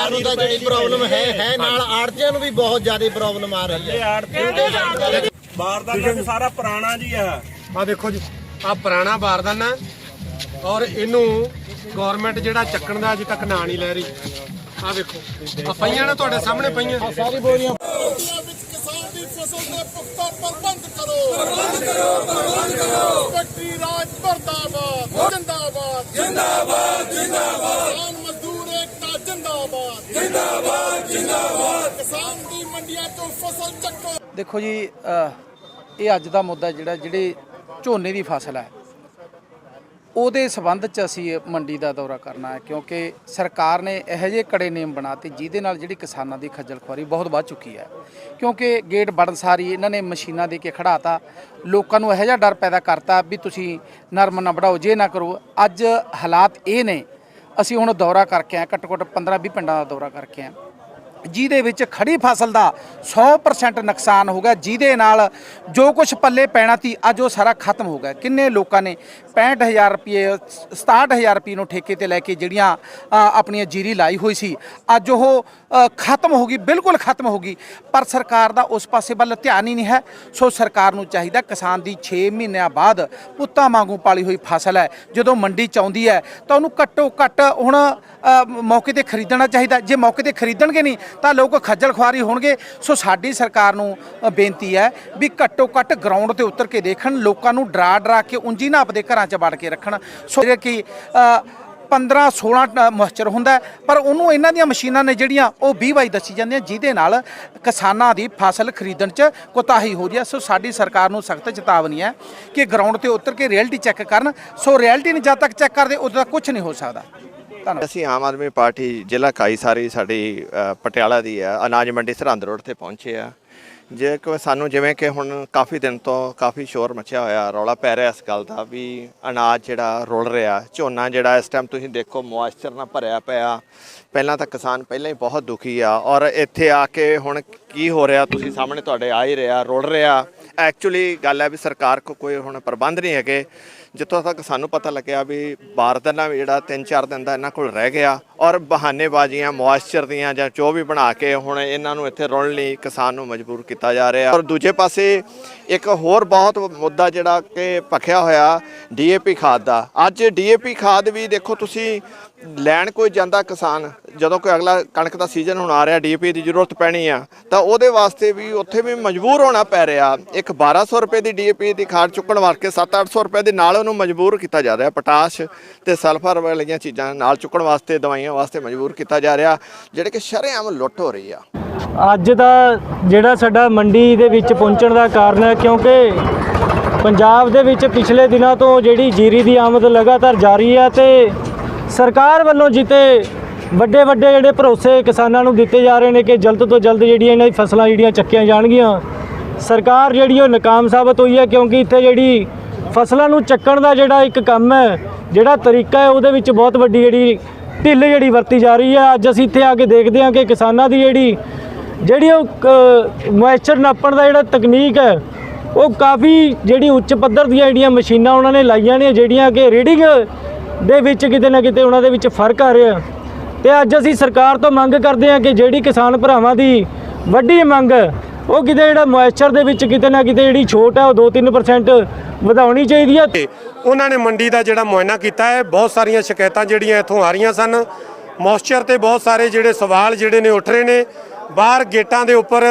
ਨੂੰ ਤਾਂ ਜਿਹੜੀ ਪ੍ਰੋਬਲਮ ਹੈ ਨਾਲ ਆੜਤੀਆਂ ਨੂੰ ਵੀ ਬਹੁਤ ਜ਼ਿਆਦਾ ਪ੍ਰੋਬਲਮ ਆ ਰਹੀ ਹੈ। ਬਾਰਦਾਨਾ ਸਾਰਾ ਪੁਰਾਣਾ ਜੀ ਆ देखो जी आ पुराना बारदाना और इनू गौरमेंट जिहड़ा चक्कण दा अजे तक ना नहीं लै रही। आ देखो आ पईयां ना तुहाडे सामने पईयां सारी बोरियां देखो जी ये अज का मुद्दा जिहड़ी झोने की फसल है ਉਹਦੇ ਸੰਬੰਧ 'ਚ ਅਸੀਂ ਮੰਡੀ ਦਾ ਦੌਰਾ ਕਰਨਾ ਹੈ क्योंकि सरकार ने ਇਹੋ ਜਿਹੇ ਕੜੇ ਨਿਯਮ ਬਣਾਤੇ ਜਿਹਦੇ ਨਾਲ ਜਿਹੜੀ ਕਿਸਾਨਾਂ ਦੀ ਖੱਜਲ ਖੁਆਰੀ ਬਹੁਤ ਵੱਧ ਚੁੱਕੀ ਹੈ। क्योंकि गेट बढ़न सारी ਇਹਨਾਂ ਨੇ ਮਸ਼ੀਨਾਂ ਦੇ ਕੇ ਖੜਾਤਾ, ਲੋਕਾਂ ਨੂੰ ਇਹੋ ਜਿਹਾ ਡਰ ਪੈਦਾ ਕਰਤਾ ਵੀ ਤੁਸੀਂ ਨਰਮ ਨਾ ਵਢਾਓ, ਜੇ ਨਾ ਕਰੋ। ਅੱਜ ਹਾਲਾਤ ਇਹ ਨੇ, ਅਸੀਂ ਹੁਣ ਦੌਰਾ ਕਰਕੇ ਆਏ, ਘੱਟੋ ਘੱਟ 15-20 ਪਿੰਡਾਂ ਦਾ ਦੌਰਾ ਕਰਕੇ ਆਏ, ਜਿਹਦੇ ਵਿੱਚ ਖੜੀ ਫਸਲ ਦਾ 100% ਨੁਕਸਾਨ ਹੋ ਗਿਆ, ਜਿਹਦੇ ਨਾਲ ਜੋ ਕੁਝ ਪੱਲੇ ਪੈਣਾ ਸੀ ਅੱਜ ਉਹ ਸਾਰਾ ਖਤਮ ਹੋ ਗਿਆ। ਕਿੰਨੇ ਲੋਕਾਂ ਨੇ 65,000 ਰੁਪਏ 67,000 ਰੁਪਏ ਨੂੰ ਠੇਕੇ ਤੇ ਲੈ ਕੇ ਜਿਹੜੀਆਂ ਆਪਣੀਆਂ ਜੀਰੀ ਲਾਈ ਹੋਈ ਸੀ, ਅੱਜ ਉਹ ਖਤਮ ਹੋ ਗਈ, ਬਿਲਕੁਲ ਖਤਮ ਹੋ ਗਈ। ਪਰ ਸਰਕਾਰ ਦਾ ਉਸ ਪਾਸੇ ਵੱਲ ਧਿਆਨ ਹੀ ਨਹੀਂ ਹੈ। ਸੋ ਸਰਕਾਰ ਨੂੰ ਚਾਹੀਦਾ ਕਿਸਾਨ ਦੀ 6 ਮਹੀਨਿਆਂ ਬਾਅਦ ਪੁੱਤਾਂ ਵਾਂਗੂ ਪਾਲੀ ਹੋਈ ਫਸਲ ਹੈ, ਜਦੋਂ ਮੰਡੀ 'ਚ ਆਉਂਦੀ ਹੈ ਤਾਂ ਉਹਨੂੰ ਘੱਟੋ ਘੱਟ ਹੁਣ ਮੌਕੇ ਤੇ ਖਰੀਦਣਾ ਚਾਹੀਦਾ। ਜੇ ਮੌਕੇ ਤੇ ਖਰੀਦਣਗੇ ਨਹੀਂ ਤਾਂ ਲੋਕ ਖੱਜਲ ਖੁਆਰੀ ਹੋਣਗੇ। ਸੋ ਸਾਡੀ ਸਰਕਾਰ ਨੂੰ ਬੇਨਤੀ ਹੈ ਵੀ ਘੱਟੋ ਘੱਟ ਗਰਾਊਂਡ ਤੇ ਉਤਰ ਕੇ ਦੇਖਣ, ਲੋਕਾਂ ਨੂੰ ਡਰਾ ਕੇ ਉਂਝੀ ਨਾ ਆਪਦੇ ਘਰਾਂ 'ਚ ਵੜ ਕੇ ਰੱਖਣ। ਸੋ ਕਿ 15-16 ਮੋਇਸਚਰ ਹੁੰਦਾ, ਪਰ ਉਹਨੂੰ ਇਹਨਾਂ ਦੀਆਂ ਮਸ਼ੀਨਾਂ ਨੇ ਜਿਹੜੀਆਂ ਉਹ 20-22 ਦੱਸੀ ਜਾਂਦੀਆਂ, ਜਿਹਦੇ ਨਾਲ ਕਿਸਾਨਾਂ ਦੀ ਫਸਲ ਖਰੀਦਣ 'ਚ ਕੋਤਾਹੀ ਹੋ ਰਹੀ ਹੈ। ਸੋ ਸਾਡੀ ਸਰਕਾਰ ਨੂੰ ਸਖਤ ਚੇਤਾਵਨੀ ਹੈ ਕਿ ਗਰਾਊਂਡ ਤੇ ਉਤਰ ਕੇ ਰਿਐਲਿਟੀ ਚੈੱਕ ਕਰਨ। ਸੋ ਰਿਐਲਿਟੀ ਨੂੰ ਜਦ ਤੱਕ ਚੈੱਕ ਕਰਦੇ ਉਦੋਂ ਤੱਕ ਕੁਝ ਨਹੀਂ ਹੋ ਸਕਦਾ। ਅਸੀਂ ਆਮ ਆਦਮੀ ਪਾਰਟੀ ਜ਼ਿਲ੍ਹਾ ਇਕਾਈ ਸਾਰੀ ਸਾਡੀ ਪਟਿਆਲਾ ਦੀ ਆ, ਅਨਾਜ ਮੰਡੀ ਸਰਹੰਦ ਰੋਡ ਤੇ ਪਹੁੰਚੇ ਆ। ਜੇ ਕਿ ਸਾਨੂੰ ਜਿਵੇਂ ਕਿ ਹੁਣ ਕਾਫੀ ਦਿਨ ਤੋਂ ਕਾਫੀ ਸ਼ੋਰ ਮਚਿਆ ਹੋਇਆ, ਰੌਲਾ ਪੈ ਰਿਹਾ ਇਸ ਗੱਲ ਦਾ ਵੀ ਅਨਾਜ ਜਿਹੜਾ ਰੁਲ ਰਿਹਾ, ਝੋਨਾ ਜਿਹੜਾ ਇਸ ਟਾਈਮ ਤੁਸੀਂ ਦੇਖੋ ਮੋਇਸਚਰ ਨਾਲ ਭਰਿਆ ਪਿਆ। ਪਹਿਲਾਂ ਤਾਂ ਕਿਸਾਨ ਪਹਿਲਾਂ ਹੀ ਬਹੁਤ ਦੁਖੀ ਆ, ਔਰ ਇੱਥੇ ਆ ਕੇ ਹੁਣ ਕੀ ਹੋ ਰਿਹਾ ਤੁਸੀਂ ਸਾਹਮਣੇ ਤੁਹਾਡੇ ਆ ਹੀ ਰਿਹਾ, ਰੁਲ ਰਿਹਾ। ਐਕਚੁਅਲੀ ਗੱਲ ਹੈ ਵੀ ਸਰਕਾਰ ਕੋਲ ਕੋਈ ਹੁਣ ਪ੍ਰਬੰਧ ਨਹੀਂ ਹੈਗੇ। ਜਿੱਥੋਂ ਤੱਕ ਸਾਨੂੰ ਪਤਾ ਲੱਗਿਆ ਵੀ ਬਾਰਦਾਨਾ ਵੀ ਜਿਹੜਾ 3-4 ਦਿਨ ਦਾ ਇਹਨਾਂ ਕੋਲ ਰਹਿ ਗਿਆ, ਔਰ ਬਹਾਨੇਬਾਜ਼ੀਆਂ ਮੋਇਸਚਰ ਦੀਆਂ ਜਾਂ ਜੋ ਵੀ ਬਣਾ ਕੇ ਹੁਣ ਇਹਨਾਂ ਨੂੰ ਇੱਥੇ ਰੁਲਣ ਲਈ ਕਿਸਾਨ ਨੂੰ ਮਜਬੂਰ ਕੀਤਾ ਜਾ ਰਿਹਾ। ਔਰ ਦੂਜੇ ਪਾਸੇ ਇੱਕ ਹੋਰ ਬਹੁਤ ਮੁੱਦਾ ਜਿਹੜਾ ਕਿ ਭਖਿਆ ਹੋਇਆ DAP ਖਾਦ ਦਾ। ਅੱਜ DAP ਖਾਦ ਵੀ ਦੇਖੋ ਤੁਸੀਂ ਲੈਣ ਕੋਈ ਜਾਂਦਾ ਕਿਸਾਨ, ਜਦੋਂ ਕੋਈ ਅਗਲਾ ਕਣਕ ਦਾ ਸੀਜ਼ਨ ਹੁਣ ਆ ਰਿਹਾ, DAP ਦੀ ਜ਼ਰੂਰਤ ਪੈਣੀ ਆ, ਤਾਂ ਉਹਦੇ ਵਾਸਤੇ ਵੀ ਉੱਥੇ ਵੀ ਮਜਬੂਰ ਹੋਣਾ ਪੈ ਰਿਹਾ। ਇੱਕ 1200 ਰੁਪਏ ਦੀ DAP ਦੀ ਖਾਦ ਚੁੱਕਣ ਵਾਸਤੇ 700-800 ਰੁਪਏ ਦੇ ਨਾਲ ਉਹਨੂੰ ਮਜਬੂਰ ਕੀਤਾ ਜਾ ਰਿਹਾ। ਪੋਟਾਸ਼ ਤੇ ਸਲਫਰ ਵਾਲੀਆਂ ਚੀਜ਼ਾਂ ਨਾਲ ਚੁੱਕਣ ਵਾਸਤੇ, ਦਵਾਈਆਂ ਵਾਸਤੇ ਮਜਬੂਰ ਕੀਤਾ ਜਾ ਰਿਹਾ, ਜਿਹੜੇ ਕਿ ਸ਼ਰੇਆਮ ਲੁੱਟ ਹੋ ਰਹੀ ਆ। ਅੱਜ ਦਾ ਜਿਹੜਾ ਸਾਡਾ ਮੰਡੀ ਦੇ ਵਿੱਚ ਪਹੁੰਚਣ ਦਾ ਕਾਰਨ ਹੈ ਕਿਉਂਕਿ ਪੰਜਾਬ ਦੇ ਵਿੱਚ ਪਿਛਲੇ ਦਿਨਾਂ ਤੋਂ ਜਿਹੜੀ ਜੀਰੀ ਦੀ ਆਮਦ ਲਗਾਤਾਰ ਜਾਰੀ ਹੈ ਤੇ ਸਰਕਾਰ ਵੱਲੋਂ ਜਿੱਤੇ ਵੱਡੇ ਜਿਹੜੇ ਭਰੋਸੇ ਕਿਸਾਨਾਂ ਨੂੰ ਦਿੱਤੇ ਜਾ ਰਹੇ ਨੇ ਕਿ ਜਲਦ ਤੋਂ ਜਲਦ ਜਿਹੜੀਆਂ ਇਹਨਾਂ ਦੀ ਫਸਲਾਂ ਜਿਹੜੀਆਂ ਚੱਕੀਆਂ ਜਾਣਗੀਆਂ, ਸਰਕਾਰ ਜਿਹੜੀ ਉਹ ਨਾਕਾਮ ਸਾਬਤ ਹੋਈ ਹੈ। ਕਿਉਂਕਿ ਇੱਥੇ ਜਿਹੜੀ ਫਸਲਾਂ ਨੂੰ ਚੱਕਣ ਦਾ ਜਿਹੜਾ ਇੱਕ ਕੰਮ ਹੈ, ਜਿਹੜਾ ਤਰੀਕਾ ਹੈ, ਉਹਦੇ ਵਿੱਚ ਬਹੁਤ ਵੱਡੀ ਜਿਹੜੀ ਢਿੱਲ ਜਿਹੜੀ ਵਰਤੀ ਜਾ ਰਹੀ ਹੈ। ਅੱਜ ਅਸੀਂ ਇੱਥੇ ਆ ਕੇ ਦੇਖਦੇ ਹਾਂ ਕਿ ਕਿਸਾਨਾਂ ਦੀ ਜਿਹੜੀ ਉਹ ਮੋਇਸਚਰ ਨਾਪਣ ਦਾ ਜਿਹੜਾ ਤਕਨੀਕ ਹੈ, ਉਹ ਕਾਫੀ ਜਿਹੜੀ ਉੱਚ ਪੱਧਰ ਦੀਆਂ ਜਿਹੜੀਆਂ ਮਸ਼ੀਨਾਂ ਉਹਨਾਂ ਨੇ ਲਾਈਆਂ ਨੇ, ਜਿਹੜੀਆਂ ਕਿ ਰੀਡਿੰਗ ਦੇ ਵਿੱਚ ਕਿਤੇ ਨਾ ਕਿਤੇ ਉਹਨਾਂ ਦੇ ਵਿੱਚ ਫਰਕ ਆ ਰਿਹਾ। ਤੇ ਅੱਜ ਅਸੀਂ ਸਰਕਾਰ ਤੋਂ ਮੰਗ ਕਰਦੇ ਹਾਂ ਕਿ ਜਿਹੜੀ ਕਿਸਾਨ ਭਰਾਵਾਂ ਦੀ ਵੱਡੀ ਮੰਗ ਹੈ, ਉਹ ਕਿਤੇ ਜਿਹੜਾ ਮੋਇਸਚਰ ਦੇ ਵਿੱਚ ਕਿਤੇ ਨਾ ਕਿਤੇ ਜਿਹੜੀ ਛੋਟ ਹੈ ਉਹ 2-3% ਵਧਾਉਣੀ ਚਾਹੀਦੀ ਹੈ। ਉਹਨਾਂ ਨੇ ਮੰਡੀ ਦਾ ਜਿਹੜਾ ਮੁਆਇਨਾ ਕੀਤਾ ਹੈ, ਬਹੁਤ ਸਾਰੀਆਂ ਸ਼ਿਕਾਇਤਾਂ ਜਿਹੜੀਆਂ ਇੱਥੋਂ ਆ ਰਹੀਆਂ ਸਨ। ਮੋਇਸਚਰ ਤੇ ਬਹੁਤ ਸਾਰੇ ਜਿਹੜੇ ਸਵਾਲ ਜਿਹੜੇ ਨੇ ਉੱਠ ਰਹੇ ਨੇ। ਬਾਹਰ ਗੇਟਾਂ ਦੇ ਉੱਪਰ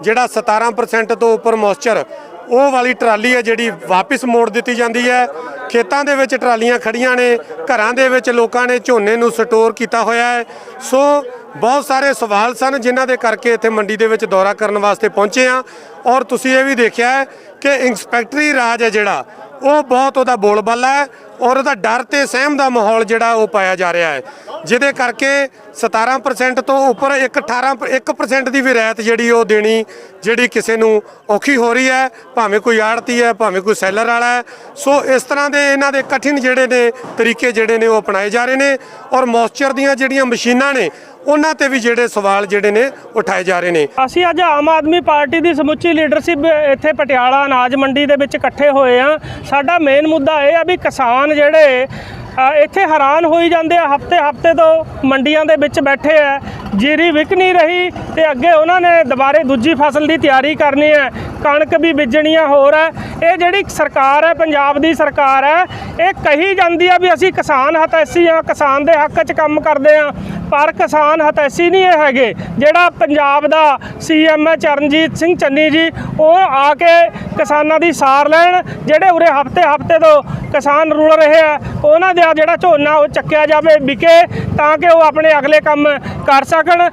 ਜਿਹੜਾ 17% ਤੋਂ ਉੱਪਰ ਮੋਇਸਚਰ, ਉਹ ਵਾਲੀ ਟਰਾਲੀ ਹੈ ਜਿਹੜੀ ਵਾਪਿਸ ਮੋੜ ਦਿੱਤੀ ਜਾਂਦੀ ਹੈ। ਖੇਤਾਂ ਦੇ ਵਿੱਚ ਟਰਾਲੀਆਂ ਖੜੀਆਂ ਨੇ, ਘਰਾਂ ਦੇ ਵਿੱਚ ਲੋਕਾਂ ਨੇ ਝੋਨੇ ਨੂੰ ਸਟੋਰ ਕੀਤਾ ਹੋਇਆ ਹੈ। ਸੋ ਬਹੁਤ ਸਾਰੇ ਸਵਾਲ ਸਨ ਜਿਨ੍ਹਾਂ ਦੇ ਕਰਕੇ ਇੱਥੇ ਮੰਡੀ ਦੇ ਵਿੱਚ ਦੌਰਾ ਕਰਨ ਵਾਸਤੇ ਪਹੁੰਚੇ ਹਾਂ। ਔਰ ਤੁਸੀਂ ਇਹ ਵੀ ਦੇਖਿਆ ਹੈ ਕਿ ਇੰਸਪੈਕਟਰੀ ਰਾਜ ਹੈ ਜਿਹੜਾ ਉਹ ਬਹੁਤ ਉਹਦਾ ਬੋਲਬਾਲਾ ਹੈ, ਔਰ ਉਹਦਾ ਡਰ ਤੇ ਸਹਿਮ ਦਾ ਮਾਹੌਲ ਜਿਹੜਾ ਉਹ ਪਾਇਆ ਜਾ ਰਿਹਾ ਹੈ, ਜਿਹਦੇ ਕਰਕੇ 17% ਤੋਂ ਉੱਪਰ 1% ਦੀ ਵੀ ਰਿਆਇਤ ਜਿਹੜੀ ਉਹ ਦੇਣੀ ਜਿਹੜੀ ਕਿਸੇ ਨੂੰ ਔਖੀ ਹੋ ਰਹੀ ਹੈ, ਭਾਵੇਂ ਕੋਈ ਆੜਤੀ ਹੈ, ਭਾਵੇਂ ਕੋਈ ਸੈਲਰ ਵਾਲਾ ਹੈ। ਸੋ ਇਸ ਤਰ੍ਹਾਂ ਦੇ ਇਹਨਾਂ ਦੇ ਕਠਿਨ ਜਿਹੜੇ ਨੇ ਤਰੀਕੇ ਜਿਹੜੇ ਨੇ ਉਹ ਅਪਣਾਏ ਜਾ ਰਹੇ ਨੇ। ਔਰ ਮੋਇਸਚਰ ਦੀਆਂ ਜਿਹੜੀਆਂ ਮਸ਼ੀਨਾਂ ਨੇ ਉਹਨਾਂ ਤੇ ਵੀ ਜਿਹੜੇ ਸਵਾਲ ਜਿਹੜੇ ਨੇ ਉਠਾਏ ਜਾ ਰਹੇ ਨੇ। ਅਸੀਂ ਅੱਜ ਆਮ ਆਦਮੀ ਪਾਰਟੀ ਦੀ ਸਮੁੱਚੀ ਲੀਡਰਸ਼ਿਪ ਇੱਥੇ ਪਟਿਆਲਾ ਅਨਾਜ ਮੰਡੀ ਦੇ ਵਿੱਚ ਇਕੱਠੇ ਹੋਏ ਆ। ਸਾਡਾ ਮੇਨ ਮੁੱਦਾ ਇਹ ਆ ਵੀ ਕਿਸਾਨ ਜਿਹੜੇ ਇੱਥੇ ਹੈਰਾਨ ਹੋਈ ਜਾਂਦੇ ਆ, ਹਫ਼ਤੇ ਤੋਂ ਮੰਡੀਆਂ ਦੇ ਵਿੱਚ ਬੈਠੇ ਆ ਜੀਰੀ ਵਿਕ ਨਹੀਂ ਰਹੀ ਤੇ ਅੱਗੇ ਉਹਨਾਂ ਨੇ ਦੁਬਾਰੇ ਦੂਜੀ ਫਸਲ ਦੀ ਤਿਆਰੀ ਕਰਨੀ ਹੈ, ਕਣਕ ਵੀ ਬੀਜਣੀਆਂ ਹੋਰ ਹੈ। ਇਹ ਜਿਹੜੀ ਸਰਕਾਰ ਹੈ, ਪੰਜਾਬ ਦੀ ਸਰਕਾਰ ਹੈ, ਇਹ ਕਹੀ ਜਾਂਦੀ ਆ ਵੀ ਅਸੀਂ ਕਿਸਾਨ ਹਿਤੈਸ਼ੀ ਆ, ਕਿਸਾਨ ਦੇ ਹੱਕ 'ਚ ਕੰਮ ਕਰਦੇ ਆ, ਪਰ ਕਿਸਾਨ ਹਿਤੈਸ਼ੀ ਨਹੀਂ ਇਹ ਹੈਗੇ। ਜਿਹੜਾ ਪੰਜਾਬ ਦਾ CM ਹੈ ਚਰਨਜੀਤ ਸਿੰਘ ਚੰਨੀ ਜੀ, ਉਹ ਆ ਕੇ ਕਿਸਾਨਾਂ ਦੀ ਸਾਰ ਲੈਣ। ਜਿਹੜੇ ਉਰੇ ਹਫ਼ਤੇ ਤੋਂ ਕਿਸਾਨ ਰੁਲ ਰਹੇ ਆ, ਉਹਨਾਂ ਦਾ ਜਿਹੜਾ ਝੋਨਾ ਉਹ ਚੱਕਿਆ ਜਾਵੇ, ਵਿਕੇ, ਤਾਂ ਕਿ ਉਹ ਆਪਣੇ ਅਗਲੇ ਕੰਮ ਕਰ ਸਕਣ।